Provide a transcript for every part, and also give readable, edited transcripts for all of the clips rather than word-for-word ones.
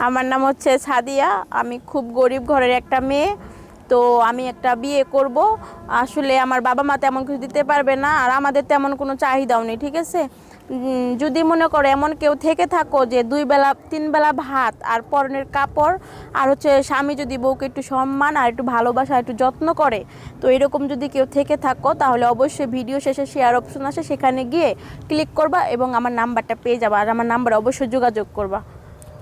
আমার নাম হচ্ছে সাদিয়া। আমি খুব গরিব ঘরের একটা মেয়ে। তো আমি একটা বিয়ে করব। আসলে আমার বাবা মা তেমন কিছু দিতে পারবে না, আর আমাদের তেমন কোনো চাহিদাও নেই, ঠিক আছে। যদি মনে করো এমন কেউ থেকে থাকো যে 2 বেলা 3 বেলা ভাত আর পরনের কাপড়, আর হচ্ছে স্বামী যদি বউকে একটু সম্মান আর একটু ভালোবাসা একটু যত্ন করে, তো এরকম যদি কেউ থেকে থাকো তাহলে অবশ্যই ভিডিও শেষে শেয়ার অপশন আছে, সেখানে গিয়ে ক্লিক করবা এবং আমার নাম্বারটা পেয়ে যাবা, আর আমার নাম্বারে অবশ্যই যোগাযোগ করবা।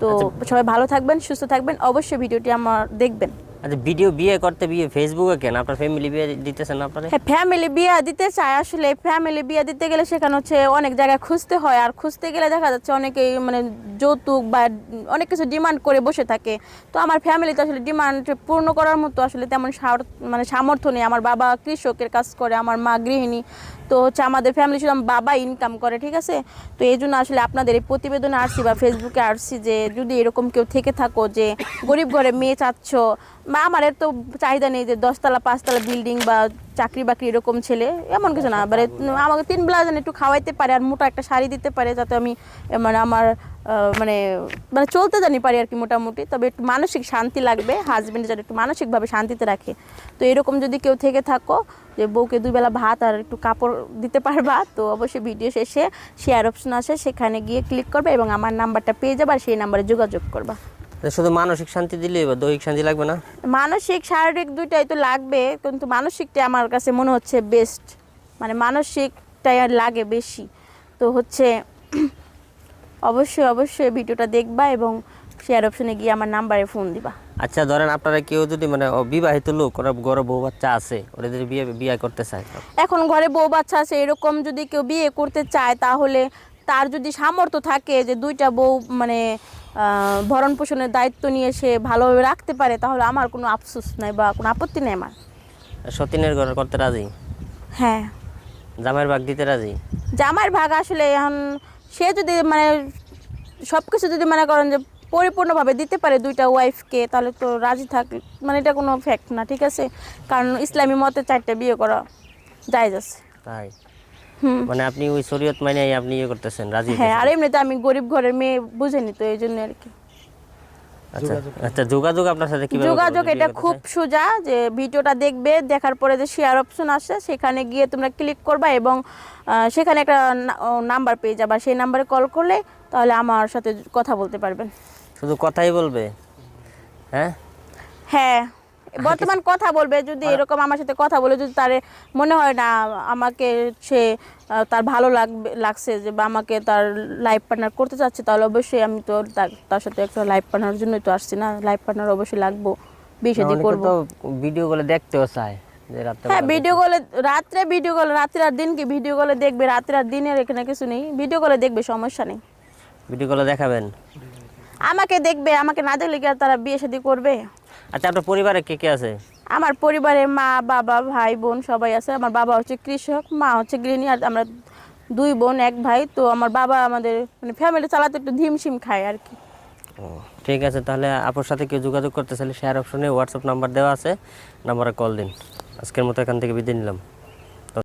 তো আচ্ছা সবাই ভালো থাকবেন, সুস্থ থাকবেন, অবশ্যই ভিডিওটি আমার দেখবেন। আচ্ছা, বিয়ে করতে ফেসবুকে কেন? আপনার ফ্যামিলি বিয়ে দিতেছেন না আপনারে? হ্যাঁ, ফ্যামিলি বিয়ে দিতে চায়। আসলে ফ্যামিলি বিয়ে দিতে গেলে সেখানে হচ্ছে অনেক জায়গায় খুঁজতে হয়, আর খুঁজতে গেলে দেখা যাচ্ছে অনেকেই মানে যৌতুক বা অনেক কিছু ডিমান্ড করে বসে থাকে। তো আমার ফ্যামিলিতে আসলে ডিমান্ড পূর্ণ করার মতো আসলে তেমন মানে সামর্থ্য নেই। আমার বাবা কৃষকের কাজ করে, আমার মা গৃহিণী। তো হচ্ছে আমাদের ফ্যামিলি শুধু আমার বাবা ইনকাম করে, ঠিক আছে। তো এই জন্য আসলে আপনাদের এই প্রতিবেদনে আসছি বা ফেসবুকে আসছি যে যদি এরকম কেউ থেকে থাকো যে গরিব ঘরে মেয়ে চাচ্ছ, বা আমার এত চাহিদা নেই যে 10 তলা 5 তলা বিল্ডিং বা চাকরি বাকরি এরকম ছেলে, এমন কিছু না। মানে আমাকে 3 বেলা যেন একটু খাওয়াইতে পারে আর মোটা একটা শাড়ি দিতে পারে, যাতে আমি মানে আমার মানে মানে চলতে জানি পারি আর কি মোটামুটি। তবে একটু মানসিক শান্তি লাগবে, হাজবেন্ড যেন একটু মানসিকভাবে শান্তিতে রাখে। তো এরকম যদি কেউ থেকে থাকো যে বউকে 2 বেলা ভাত আর একটু কাপড় দিতে পারবা, তো অবশ্যই ভিডিও শেষে শেয়ার অপশন আছে, সেখানে গিয়ে ক্লিক করবে এবং আমার নাম্বারটা পেয়ে যাবে, আর সেই নাম্বারে যোগাযোগ করবা। শুধু মানসিক শান্তি দিলে বা দৈহিক শান্তি লাগবে না? মানসিক শারীরিক দুইটাই তো লাগবে, কিন্তু মানসিকটা আমার কাছে মনে হচ্ছে বেস্ট, মানে মানসিকটাই আর লাগে বেশি। তো হচ্ছে অবশ্যই অবশ্যই ভিডিওটা দেখবা এবং শেয়ার অপশনে গিয়ে আমার নাম্বারে ফোন দিবা। আচ্ছা, ধরেন আপনারা কেউ যদি মানে বিবাহিত লোক, ওরা ঘরে বউ বাচ্চা আছে, ওরা যদি বিয়ে করতে চায়, এখন ঘরে বউ বাচ্চা আছে, এরকম যদি কেউ বিয়ে করতে চায় তাহলে তার যদি সামর্থ্য থাকে যে 2টা বউ মানে ভরণ পোষণের দায়িত্ব নিয়ে সে ভালোভাবে রাখতে পারে, তাহলে আমার কোনো আফসোস নাই বা কোনো আপত্তি নেই আমার। সতীনের ঘর করতে রাজি? হ্যাঁ, জামাইয়ের ভাগ দিতে রাজি? জামাইয়ের ভাগ আসলে এখন সে যদি মানে সব কিছু যদি মনে করেন যে পরিপূর্ণভাবে দিতে পারে 2টা ওয়াইফকে, তাহলে তো রাজি থাক, মানে এটা কোনো ফ্যাক্ট না, ঠিক আছে। কারণ ইসলামী মতে 4টা বিয়ে করা জায়েজ আছে। তাই? হুম। মানে আপনি ওই শরীয়ত মানে আপনি ইয়ে করতেছেন, রাজি হ্যাঁ, আর হইতেছেন? এমনিতে আমি গরিব ঘরের মেয়ে, বুঝেনি তো, এই জন্য আর কি। আচ্ছা আচ্ছা, যোগাযোগ আপনার সাথে কিভাবে যোগাযোগ করবে এটা বিয়ে করতে খুব চায়? সোজা, যে ভিডিওটা দেখবে, দেখার পরে যে শেয়ার অপশন আসে সেখানে গিয়ে তোমরা ক্লিক করবা এবং সেখানে একটা নাম্বার পেয়ে যাবা, সেই নাম্বারে কল করলে তাহলে আমার সাথে কথা বলতে পারবেন। শুধু কথাই বলবে? হ্যাঁ হ্যাঁ, বর্তমান কথা বলবে। যদি এরকম আমার সাথে কথা বলে যদি তার মনে হয় না আমাকে সে তার ভালো লাগছে যে বা আমাকে তার লাইফ পার্টনার করতে চাচ্ছে, তাহলে অবশ্যই আমি তো তার সাথে একটা লাইফ পার্টনার জন্যই তো আসছি না, লাইফ পার্টনার অবশ্যই লাগবো, বিয়ে না, শাদী অনেকে করবো। তো ভিডিও গুলো দেখতেও চায় যে রাতে হ্যাঁ, ভিডিও কলে রাত্রে, ভিডিও কলে রাত্রে আর দিন, কি ভিডিও কলে দেখবে, রাত্রে আর দিনের এখানে কিছু নেই, ভিডিও কলে দেখবে, সমস্যা নেই। ভিডিও গুলো দেখাবেন? আমাকে দেখবে, আমাকে না দেখলে কি আর তারা বিয়ে শাদী করবে? আচ্ছা, আপনার পরিবারে কে কে আছে? আমার পরিবারে মা বাবা ভাই বোন সবাই আছে। আমার বাবা হচ্ছে কৃষক, মা হচ্ছে গৃহিণী, আর আমরা 2 বোন 1 ভাই। তো আমার বাবা আমাদের মানে ফ্যামিলি চালাতে একটু ধিমশিম খায় আর কি। ও, ঠিক আছে। তাহলে আপুর সাথে কেউ যোগাযোগ করতে চাইলে শেয়ার অপশনে হোয়াটসঅ্যাপ নাম্বার দেওয়া আছে, নাম্বারে কল দিন। আজকের মতো এখান থেকে বিদায় নিলাম।